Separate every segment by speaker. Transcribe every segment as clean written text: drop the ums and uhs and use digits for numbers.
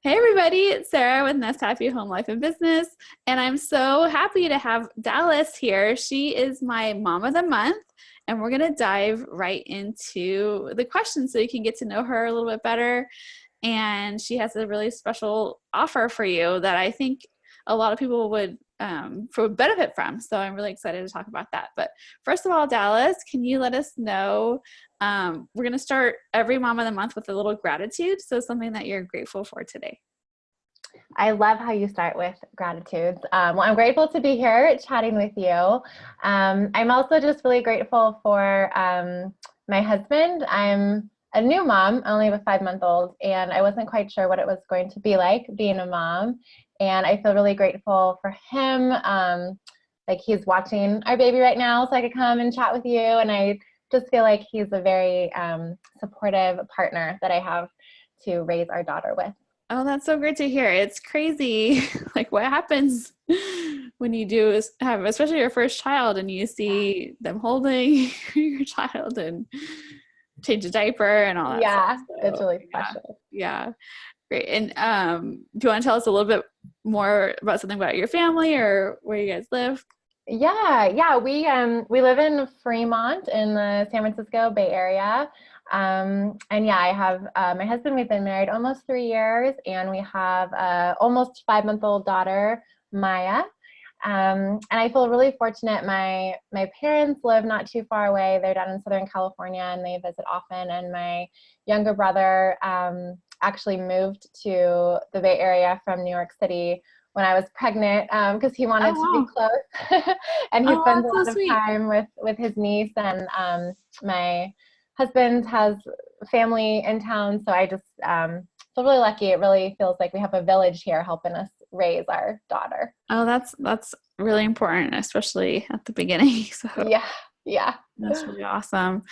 Speaker 1: Hey everybody, it's Sarah with Nest Happy Home Life and Business, and I'm so happy to have Dallas here. She is my mom of the month, and we're gonna dive right into the questions so you can get to know her a little bit better. And she has a really special offer for you that I think a lot of people would benefit from. So I'm really excited to talk about that. But first of all, Dallas, can you let us know? We're going to start every mom of the month with a little gratitude. So something that you're grateful for today.
Speaker 2: I love how you start with gratitudes. Well, I'm grateful to be here chatting with you. I'm also just really grateful for my husband. I'm a new mom, only have a 5-month-old, and I wasn't quite sure what it was going to be like being a mom. And I feel really grateful for him. Like he's watching our baby right now, so I could come and chat with you. And I just feel like he's a very supportive partner that I have to raise our daughter with.
Speaker 1: Oh, that's so great to hear. It's crazy, like what happens when you do have, especially your first child, and you see them holding your child and change a diaper and all that
Speaker 2: Yeah,
Speaker 1: stuff.
Speaker 2: it's
Speaker 1: So,
Speaker 2: really special.
Speaker 1: yeah, great. And do you want to tell us a little bit more about something about your family or where you guys live?
Speaker 2: Yeah. We live in Fremont in the San Francisco Bay Area. And yeah, I have my husband. We've been married almost 3 years, and we have a almost 5-month-old daughter, Maya. And I feel really fortunate. My parents live not too far away. They're down in Southern California, and they visit often. And my younger brother actually moved to the Bay Area from New York City when I was pregnant because he wanted to be
Speaker 1: Oh, wow.
Speaker 2: close. And he
Speaker 1: Oh,
Speaker 2: spends a
Speaker 1: that's so
Speaker 2: lot of
Speaker 1: sweet.
Speaker 2: time with his niece. And my husband has family in town. So I just feel really lucky. It really feels like we have a village here helping us raise our daughter.
Speaker 1: Oh, that's really important, especially at the beginning. So
Speaker 2: Yeah. Yeah.
Speaker 1: that's really awesome.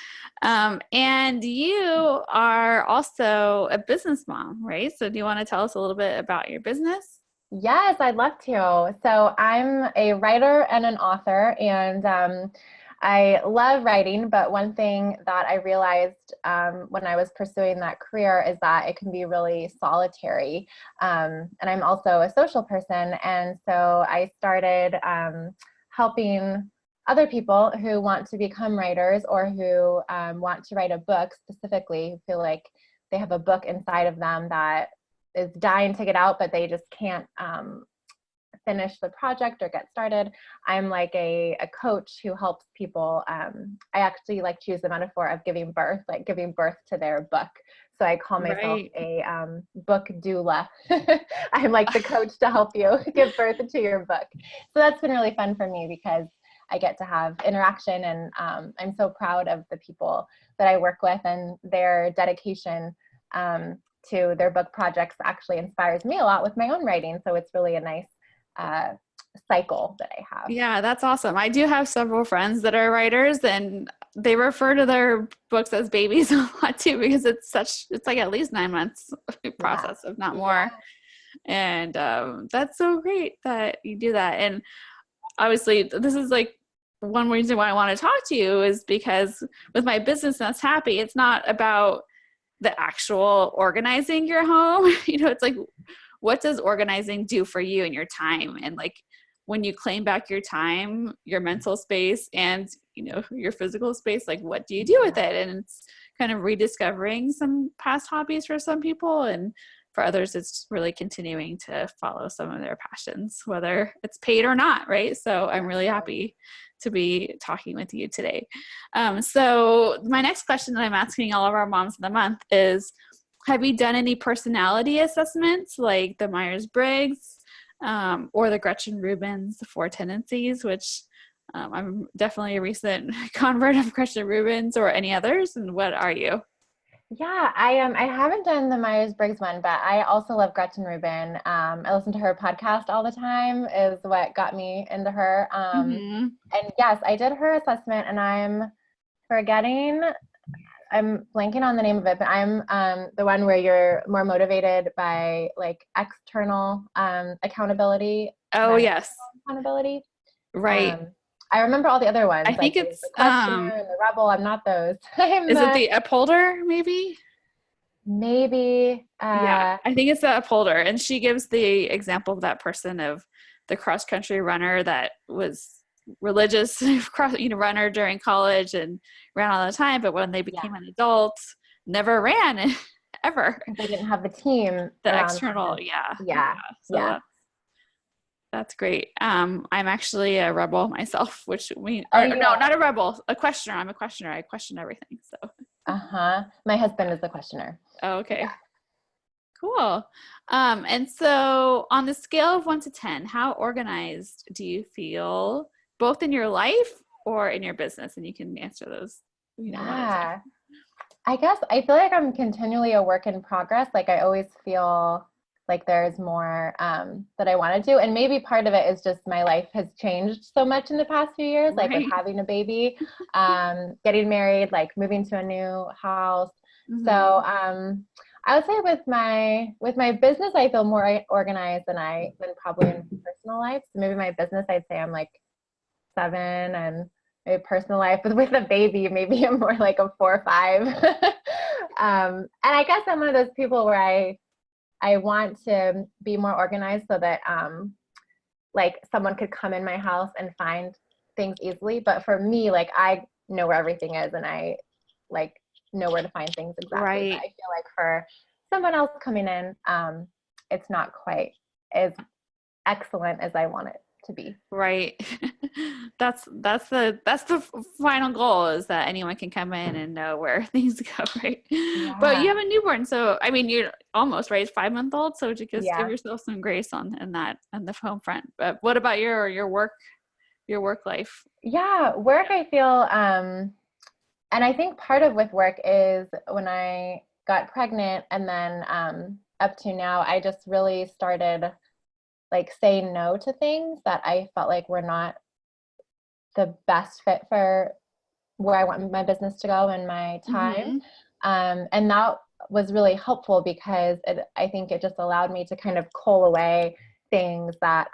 Speaker 1: And you are also a business mom, right? So do you want to tell us a little bit about your business?
Speaker 2: Yes, I'd love to. So I'm a writer and an author, and I love writing. But one thing that I realized when I was pursuing that career is that it can be really solitary. And I'm also a social person, and so I started helping other people who want to become writers or who want to write a book specifically, who feel like they have a book inside of them that is dying to get out, but they just can't finish the project or get started. I'm like a coach who helps people. I actually like to use the metaphor of giving birth, like giving birth to their book. So I call myself
Speaker 1: Right.
Speaker 2: a book doula. I'm like the coach to help you give birth to your book. So that's been really fun for me because I get to have interaction, and I'm so proud of the people that I work with, and their dedication to their book projects actually inspires me a lot with my own writing. So it's really a nice uh, cycle that I have.
Speaker 1: Yeah, that's awesome. I do have several friends that are writers, and they refer to their books as babies a lot too, because it's like at least 9 months
Speaker 2: Yeah.
Speaker 1: process, if not
Speaker 2: Yeah.
Speaker 1: more. And that's so great that you do that. And obviously, this is like one reason why I want to talk to you is because with my business that's happy, it's not about the actual organizing your home. It's like, what does organizing do for you and your time? And like when you claim back your time, your mental space, and your physical space, like what do you do with it? And it's kind of rediscovering some past hobbies for some people, and for others it's really continuing to follow some of their passions, whether it's paid or not, right? So I'm really happy to be talking with you today. So my next question that I'm asking all of our moms of the month is, have you done any personality assessments like the Myers-Briggs or the Gretchen-Rubin's, the 4 tendencies, which I'm definitely a recent convert of Gretchen-Rubin's, or any others? And what are you?
Speaker 2: Yeah, I haven't done the Myers-Briggs one, but I also love Gretchen Rubin. I listen to her podcast all the time, is what got me into her.
Speaker 1: Mm-hmm.
Speaker 2: And yes, I did her assessment, and forgetting, I'm blanking on the name of it, but I'm the one where you're more motivated by like external accountability
Speaker 1: Oh,
Speaker 2: than
Speaker 1: yes.
Speaker 2: internal accountability.
Speaker 1: Right.
Speaker 2: I remember all the other
Speaker 1: I
Speaker 2: ones,
Speaker 1: think
Speaker 2: like the
Speaker 1: it's,
Speaker 2: questioner and the rebel. I'm not those. I'm
Speaker 1: is it
Speaker 2: the
Speaker 1: the upholder maybe?
Speaker 2: Maybe.
Speaker 1: Yeah, I think it's the upholder. And she gives the example of that person of the cross country runner that was religious runner during college and ran all the time, but when they
Speaker 2: Yeah,
Speaker 1: became an adult, never ran ever.
Speaker 2: because they didn't have the team
Speaker 1: The
Speaker 2: around
Speaker 1: external,
Speaker 2: them.
Speaker 1: yeah,
Speaker 2: Yeah,
Speaker 1: yeah. So
Speaker 2: yeah.
Speaker 1: that's great. I'm actually a rebel myself, which we
Speaker 2: Oh,
Speaker 1: or
Speaker 2: you
Speaker 1: no,
Speaker 2: are.
Speaker 1: not a rebel, a questioner. I'm a questioner. I question everything. So,
Speaker 2: Uh-huh. My husband is the questioner.
Speaker 1: oh,
Speaker 2: Yeah.
Speaker 1: okay. Cool. And so on the scale of 1 to 10, how organized do you feel both in your life or in your business? And you can answer those, one at a time.
Speaker 2: Yeah. I guess I feel like I'm continually a work in progress. Like I always feel like there's more that I want to do. And maybe part of it is just my life has changed so much in the past few years, like with
Speaker 1: Right.
Speaker 2: having a baby, getting married, like moving to a new house.
Speaker 1: Hmm.
Speaker 2: So I would say with my business, I feel more organized than probably in personal life. So maybe my business, I'd say I'm like 7, and my personal life with a baby, maybe I'm more like a 4 or 5. And I guess I'm one of those people where I want to be more organized so that like someone could come in my house and find things easily. But for me, like I know where everything is and I like know where to find things exactly. But
Speaker 1: Right.
Speaker 2: I feel like for someone else coming in, it's not quite as excellent as I want it to be.
Speaker 1: Right. That's the final goal is that anyone can come in and know where things go, right? But you
Speaker 2: Yeah.
Speaker 1: have a newborn, so I mean you're almost right, 5 month old, so to just give
Speaker 2: Yeah.
Speaker 1: yourself some grace on that on the home front. But what about your work life?
Speaker 2: Yeah, work I feel and I think part of with work is when I got pregnant and then up to now I just really started like saying no to things that I felt like were not the best fit for where I want my business to go and my time.
Speaker 1: Mm-hmm.
Speaker 2: And that was really helpful because I think it just allowed me to kind of cull away things that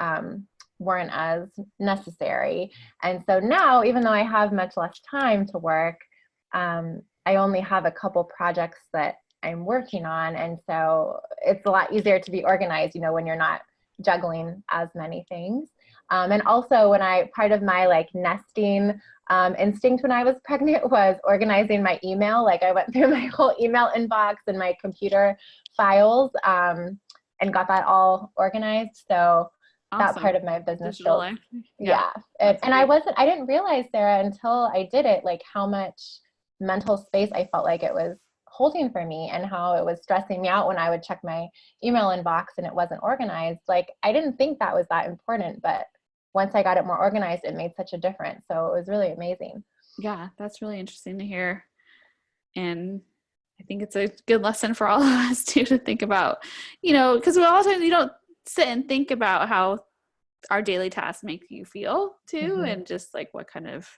Speaker 2: weren't as necessary. And so now, even though I have much less time to work, I only have a couple projects that I'm working on. And so it's a lot easier to be organized, when you're not juggling as many things. And also when part of my like nesting instinct when I was pregnant was organizing my email. Like I went through my whole email inbox and my computer files and got that all organized. So that part
Speaker 1: Awesome.
Speaker 2: of my business
Speaker 1: Digital
Speaker 2: feels,
Speaker 1: life. Yeah,
Speaker 2: yeah.
Speaker 1: that's
Speaker 2: And
Speaker 1: great.
Speaker 2: I didn't realize, Sarah, until I did it, like how much mental space I felt like it was holding for me and how it was stressing me out when I would check my email inbox and it wasn't organized. Like I didn't think that was that important, but once I got it more organized, it made such a difference. So it was really amazing.
Speaker 1: Yeah, that's really interesting to hear. And I think it's a good lesson for all of us too to think about, because a lot of times you don't sit and think about how our daily tasks make you feel too,
Speaker 2: Hmm.
Speaker 1: and just like what kind of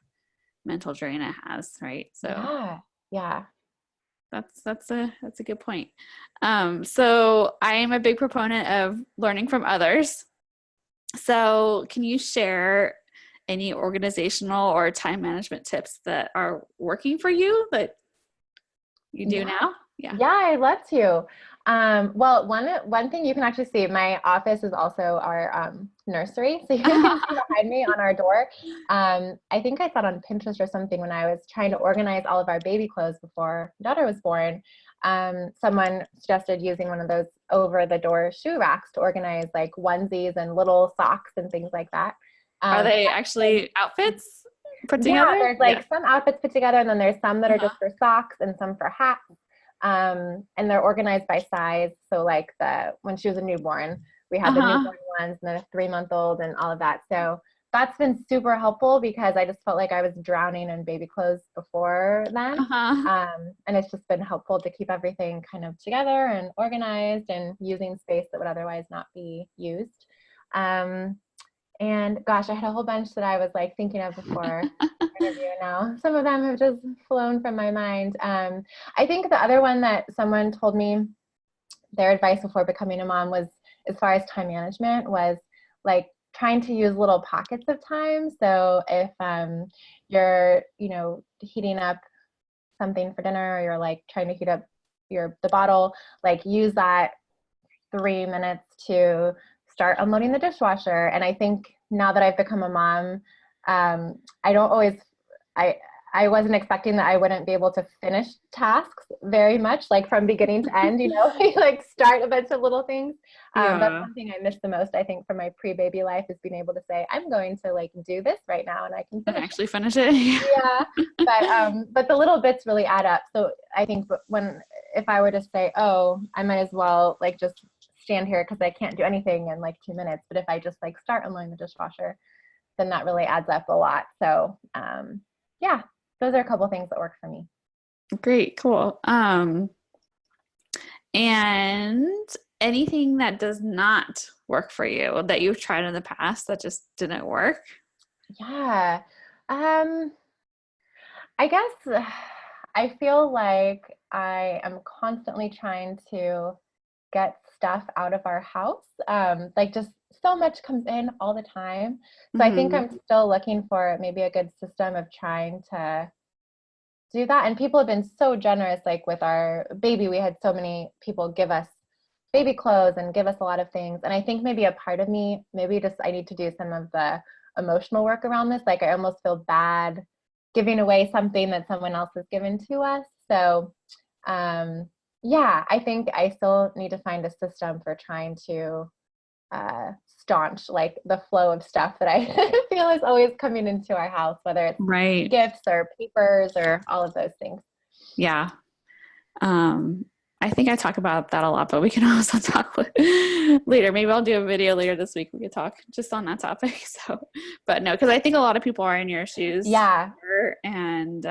Speaker 1: mental drain it has, right? So
Speaker 2: Yeah. Yeah.
Speaker 1: that's a good point. So I am a big proponent of learning from others. So can you share any organizational or time management tips that are working for you that you do
Speaker 2: Yeah.
Speaker 1: now? Yeah.
Speaker 2: Yeah, I'd love to. Well, one thing you can actually see, my office is also our nursery, so you can see behind me on our door. I think I saw it on Pinterest or something when I was trying to organize all of our baby clothes before my daughter was born. Someone suggested using one of those over-the-door shoe racks to organize like onesies and little socks and things like that.
Speaker 1: Are
Speaker 2: And
Speaker 1: they
Speaker 2: I
Speaker 1: actually outfits put
Speaker 2: Yeah,
Speaker 1: together?
Speaker 2: there's
Speaker 1: Yeah.
Speaker 2: like some outfits put together, and then there's some that are
Speaker 1: Uh-huh.
Speaker 2: just for socks and some for hats. And they're organized by size. So like when she was a newborn, we had the
Speaker 1: Uh-huh.
Speaker 2: newborn ones and then a 3 month old and all of that. So that's been super helpful because I just felt like I was drowning in baby clothes before then.
Speaker 1: Uh-huh.
Speaker 2: And it's just been helpful to keep everything kind of together and organized and using space that would otherwise not be used. Um, and gosh, I had a whole bunch that I was like thinking of before interview. Now some of them have just flown from my mind. I think the other one that someone told me their advice before becoming a mom was, as far as time management, was like trying to use little pockets of time. So if you're, heating up something for dinner, or you're like trying to heat up the bottle, like use that 3 minutes to start unloading the dishwasher. And I think now that I've become a mom, I don't always, I wasn't expecting that I wouldn't be able to finish tasks very much, like from beginning to end, like start a bunch of little things. That's
Speaker 1: Yeah.
Speaker 2: something I miss the most, I think, from my pre-baby life, is being able to say, I'm going to like do this right now and I can
Speaker 1: And
Speaker 2: finish it.
Speaker 1: actually finish it.
Speaker 2: Yeah. But the little bits really add up. So I think if I were to say, oh, I might as well like just stand here because I can't do anything in like 2 minutes. But if I just like start unloading the dishwasher, then that really adds up a lot. So yeah, those are a couple things that work for me.
Speaker 1: Great, cool. And anything that does not work for you that you've tried in the past that just didn't work?
Speaker 2: Yeah. Um, I guess I feel like I am constantly trying to get stuff out of our house. Like just so much comes in all the time. So I think
Speaker 1: Mm-hmm.
Speaker 2: I'm still looking for maybe a good system of trying to do that. And people have been so generous, like with our baby, we had so many people give us baby clothes and give us a lot of things. And I think maybe a part of me, maybe just I need to do some of the emotional work around this. Like I almost feel bad giving away something that someone else has given to us. So yeah, I think I still need to find a system for trying to staunch like the flow of stuff that I feel is always coming into our house, whether it's
Speaker 1: Right.
Speaker 2: gifts or papers or all of those things.
Speaker 1: Yeah. Um, I think I talk about that a lot, but we can also talk later. Maybe I'll do a video later this week. We could talk just on that topic. So, but no, because I think a lot of people are in your shoes,
Speaker 2: Yeah.
Speaker 1: and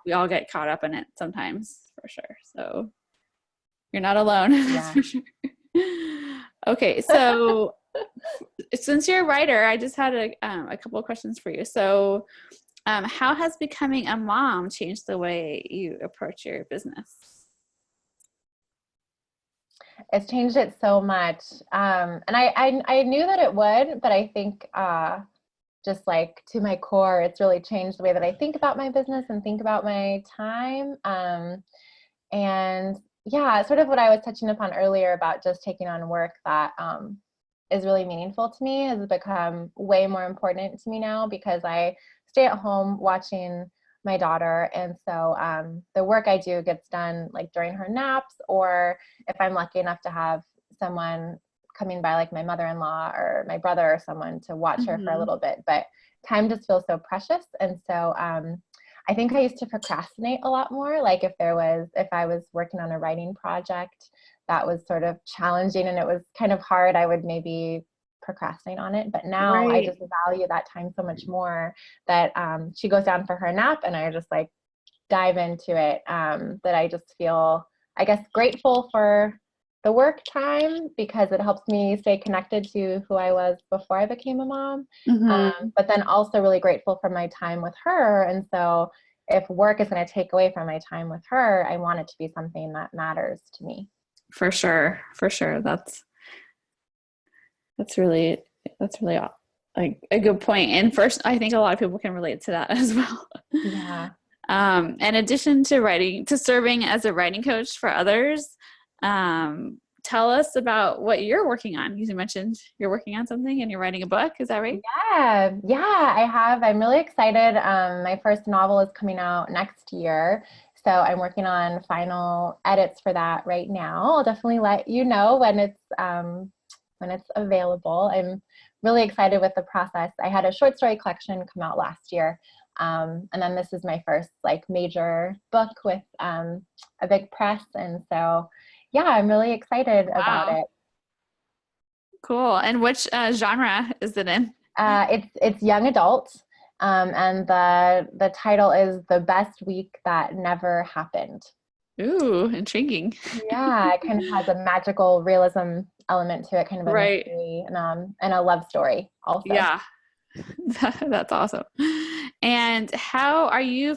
Speaker 1: we all get caught up in it sometimes, for sure. So you're not alone. That's
Speaker 2: Yeah.
Speaker 1: for sure. Okay, so since you're a writer, I just had a couple of questions for you. So, how has becoming a mom changed the way you approach your business?
Speaker 2: It's changed it so much. And I knew that it would, but I think just like to my core, it's really changed the way that I think about my business and think about my time. And yeah, sort of what I was touching upon earlier about just taking on work that is really meaningful to me has become way more important to me now because I stay at home watching my daughter. And so the work I do gets done like during her naps, or if I'm lucky enough to have someone coming by, like my mother-in-law or my brother or someone to watch her for a
Speaker 1: Mm-hmm.
Speaker 2: little bit. But time just feels so precious. And so I think I used to procrastinate a lot more. Like if I was working on a writing project that was sort of challenging and it was kind of hard, I would maybe procrastinate on it. But now I
Speaker 1: Right.
Speaker 2: just value that time so much more that she goes down for her nap and I just like dive into it. That I just feel, I guess, grateful for the work time because it helps me stay connected to who I was before I became a mom.
Speaker 1: Mm-hmm.
Speaker 2: But then also really grateful for my time with her. And so if work is going to take away from my time with her, I want it to be something that matters to me.
Speaker 1: For sure. For sure. That's really like a good point. And first, I think a lot of people can relate to that as well.
Speaker 2: Yeah.
Speaker 1: In addition to serving as a writing coach for others, tell us about what you're working on. You mentioned you're working on something and you're writing a book. Is that right?
Speaker 2: Yeah, I have. I'm really excited. My first novel is coming out next year. So I'm working on final edits for that right now. I'll definitely let you know when it's available. I'm really excited with the process. I had a short story collection come out last year. And then this is my first like major book with a big press. And so, yeah, I'm really excited about
Speaker 1: Wow.
Speaker 2: it.
Speaker 1: Cool. And which genre is it in?
Speaker 2: It's young adult, and the title is The Best Week That Never Happened.
Speaker 1: Ooh, intriguing.
Speaker 2: Yeah, it kind of has a magical realism element to it, kind of a
Speaker 1: Right.
Speaker 2: mystery, and a love story also.
Speaker 1: Yeah. That's awesome. And how are you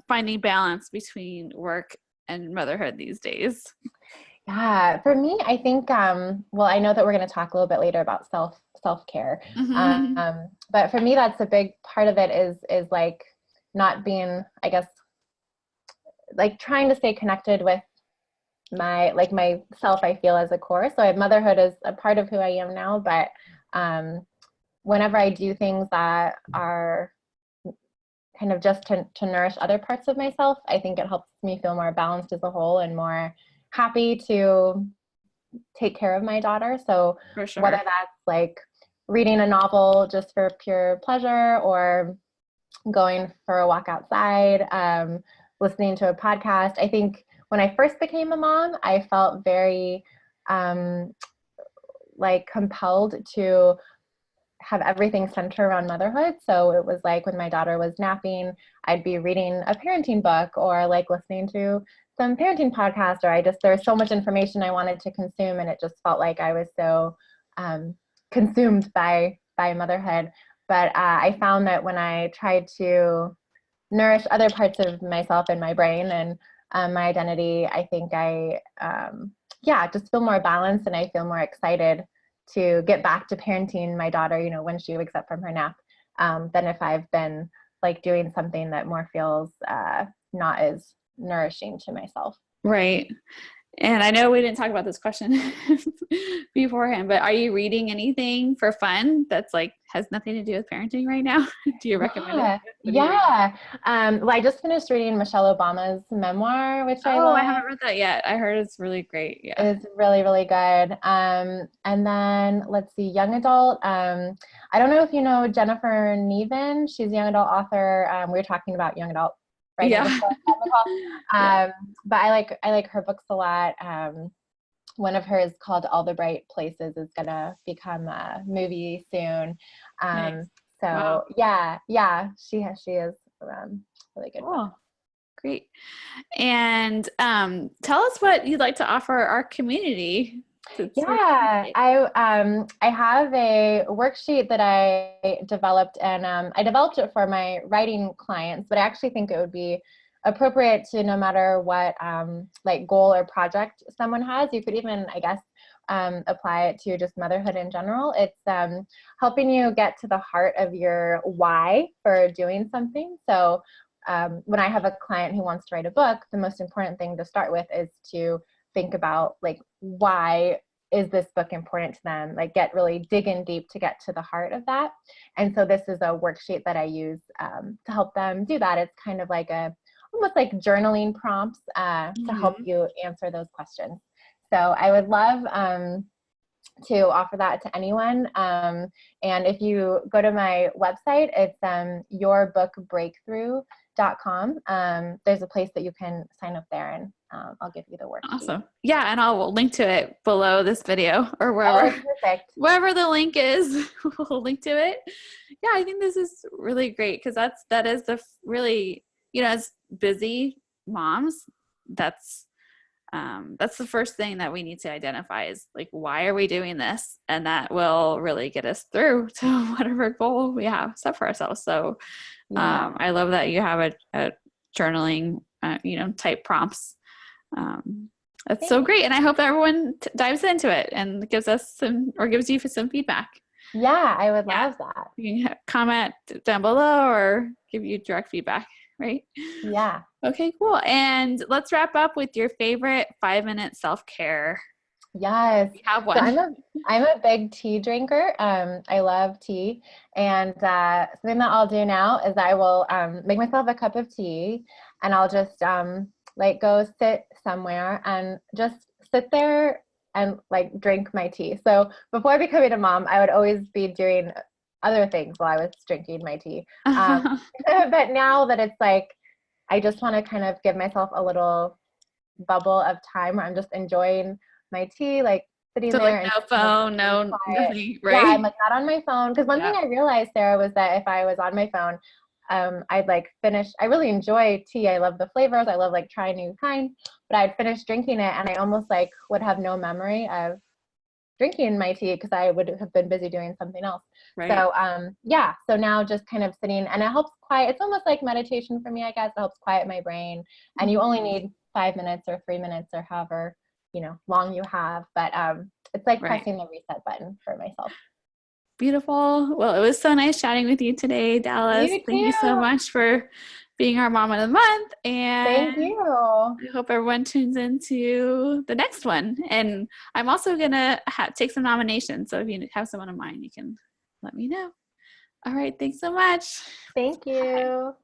Speaker 1: finding balance between work and motherhood these days?
Speaker 2: Yeah, for me, I think well, I know that we're going to talk a little bit later about self-care.
Speaker 1: Mm-hmm.
Speaker 2: But for me, that's a big part of it is like not being, I guess, like trying to stay connected with myself, I feel, as a core. So motherhood is a part of who I am now, but whenever I do things that are kind of just to nourish other parts of myself, I think it helps me feel more balanced as a whole and more happy to take care of my daughter. So
Speaker 1: For
Speaker 2: whether
Speaker 1: sure.
Speaker 2: that's like reading a novel just for pure pleasure, or going for a walk outside, listening to a podcast. I think when I first became a mom, I felt very um, like compelled to have everything center around motherhood. So it was like when my daughter was napping, I'd be reading a parenting book or like listening to some parenting podcast, or there's so much information I wanted to consume, and it just felt like I was so consumed by motherhood. But I found that when I tried to nourish other parts of myself and my brain and my identity, I think I just feel more balanced, and I feel more excited to get back to parenting my daughter, when she wakes up from her nap, than if I've been like doing something that more feels not as nourishing to myself.
Speaker 1: Right. And I know we didn't talk about this question beforehand, but are you reading anything for fun that's like has nothing to do with parenting right now? Do you recommend it?
Speaker 2: Yeah,
Speaker 1: What are you reading?
Speaker 2: yeah. Well, I just finished reading Michelle Obama's memoir, which I
Speaker 1: Oh, I
Speaker 2: love.
Speaker 1: haven't read that yet. I heard it's really great. Yeah.
Speaker 2: Is really, really good. And then let's see, young adult. I don't know if you know Jennifer Neven. She's a young adult author. We were talking about young adult writing
Speaker 1: Yeah.
Speaker 2: before on the call.
Speaker 1: Yeah.
Speaker 2: But I like her books a lot. One of hers called All the Bright Places is gonna become a movie soon.
Speaker 1: Nice.
Speaker 2: Um,
Speaker 1: Wow.
Speaker 2: so yeah, she is really good book.
Speaker 1: Cool. Great. And tell us what you'd like to offer our community.
Speaker 2: Yeah, I have a worksheet that I developed, and I developed it for my writing clients, but I actually think it would be appropriate to no matter what like goal or project someone has. You could even, I guess, apply it to just motherhood in general. It's helping you get to the heart of your why for doing something. So when I have a client who wants to write a book, the most important thing to start with is to think about like why is this book important to them, like dig in deep to get to the heart of that. And so this is a worksheet that I use to help them do that. It's kind of like almost like journaling prompts to help
Speaker 1: Mhm.
Speaker 2: you answer those questions. So I would love to offer that to anyone. And if you go to my website, it's yourbookbreakthrough.com. There's a place that you can sign up there, and I'll give you the worksheet.
Speaker 1: Awesome. Yeah, and I'll link to it below this video or
Speaker 2: Oh,
Speaker 1: wherever
Speaker 2: perfect.
Speaker 1: wherever the link is, we'll link to it. Yeah, I think this is really great because that is the really, as busy moms, that's the first thing that we need to identify is like, why are we doing this? And that will really get us through to whatever goal we have set for ourselves. So
Speaker 2: Yeah.
Speaker 1: I love that you have a journaling, type prompts. That's so
Speaker 2: Thanks.
Speaker 1: great. And I hope everyone dives into it and gives you some feedback.
Speaker 2: Yeah, I would
Speaker 1: Yeah.
Speaker 2: love that.
Speaker 1: You can comment down below or give you direct feedback, right?
Speaker 2: Yeah.
Speaker 1: Okay, cool. And let's wrap up with your favorite 5-minute self-care.
Speaker 2: Yes.
Speaker 1: You have
Speaker 2: So
Speaker 1: one.
Speaker 2: I'm a big tea drinker. I love tea, and something that I'll do now is I will make myself a cup of tea, and I'll just like go sit somewhere and just sit there and like drink my tea. So before becoming a mom, I would always be doing other things while I was drinking my tea. But now that it's like I just want to kind of give myself a little bubble of time where I'm just enjoying my tea, like sitting
Speaker 1: So like
Speaker 2: there and
Speaker 1: no
Speaker 2: kind of
Speaker 1: phone,
Speaker 2: being
Speaker 1: no
Speaker 2: quiet.
Speaker 1: nothing,
Speaker 2: Yeah, I'm
Speaker 1: right?
Speaker 2: like not on my phone. Because one thing
Speaker 1: Yeah.
Speaker 2: I realized, Sarah, was that if I was on my phone, I'd like finish. I really enjoy tea. I love the flavors. I love like trying new kinds. But I'd finish drinking it, and I almost like would have no memory of drinking my tea because I would have been busy doing something else.
Speaker 1: Right.
Speaker 2: So yeah, so now just kind of sitting, and it helps quiet. It's almost like meditation for me, I guess. It helps quiet my brain, and you only need 5 minutes or 3 minutes or however long you have. But it's like
Speaker 1: Right.
Speaker 2: pressing the reset button for myself.
Speaker 1: Beautiful. Well, it was so nice chatting with you today, Dallas.
Speaker 2: You
Speaker 1: Thank you so
Speaker 2: too.
Speaker 1: much for being our Mom of the Month. And
Speaker 2: Thank you.
Speaker 1: I hope everyone tunes into the next one. And I'm also going to take some nominations. So if you have someone in mind, you can let me know. All right. Thanks so much.
Speaker 2: Thank you.